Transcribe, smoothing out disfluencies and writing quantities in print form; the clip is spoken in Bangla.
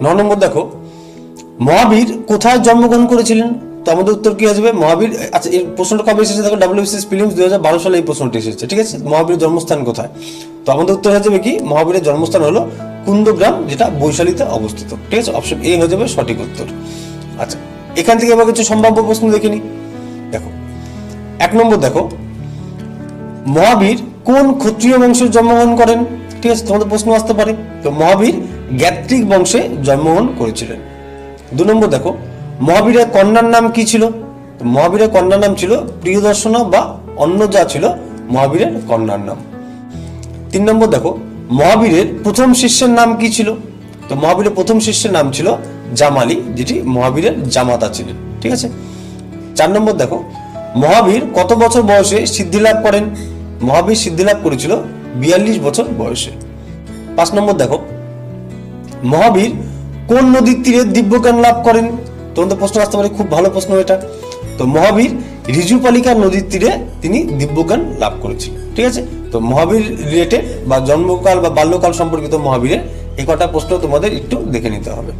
9 নম্বর দেখো, মহাবীর কোথায় জন্মগ্রহণ করেছিলেন? তো আমাদের উত্তর কি আসবে? মহাবীর, আচ্ছা এই প্রশ্নটা কবে এসেছে দেখো, WBCS প্রিলিমস 2012 সালে এই প্রশ্নটি এসেছে, ঠিক আছে। মহাবীরের জন্মস্থান কোথায়? তো আমাদের উত্তর হয়ে যাবে কি, মহাবীরের জন্মস্থান হলো কুন্দগ্রাম, যেটা বৈশালীতে অবস্থিত, ঠিক আছে। অপশন এ হয়ে যাবে সঠিক উত্তর। আচ্ছা, এখান থেকে আবার কিছু সম্ভাব্য প্রশ্ন দেখে নিই। দেখো 1 নম্বর দেখো, মহাবীর কোন ক্ষত্রিয় বংশে জন্মগ্রহণ করেন? ঠিক আছে, তোমাদের প্রশ্ন আসতে পারে। তো মহাবীর গ্যাত্রিক বংশে জন্মগ্রহণ করেছিলেন। 2 নম্বর দেখো, মহাবীরের কন্যার নাম কি ছিল? তো মহাবীরের কন্যার নাম ছিল প্রিয়দর্শনা বা অন্নজা ছিল মহাবীরের কন্যার নাম। 3 নম্বর দেখো, মহাবীরের প্রথম শিষ্যের নাম কি ছিল? তো মহাবীরের প্রথম শিষ্যের নাম ছিল জামালি, যেটি মহাবীরের জামাতা ছিলেন, ঠিক আছে। 4 নম্বর দেখো, মহাবীর কত বছর বয়সে সিদ্ধি লাভ করেন? মহাবীর সিদ্ধি লাভ করেছিল 42 বছর বয়সে। 5 নম্বর দেখো, মহাবীর কোন নদীর তীরে দিব্যজ্ঞান লাভ করেন? তোমাদের প্রশ্ন আসতে পারে, খুব ভালো প্রশ্ন এটা। তো মহাবীর ঋজুপালিকা নদীর তীরে তিনি দিব্যজ্ঞান লাভ করেছিলেন, ঠিক আছে। তো মহাবীর রিলেটেড বা জন্মকাল বা বাল্যকাল সম্পর্কিত মহাবীরের এই কটা প্রশ্ন তোমাদের একটু দেখে নিতে হবে।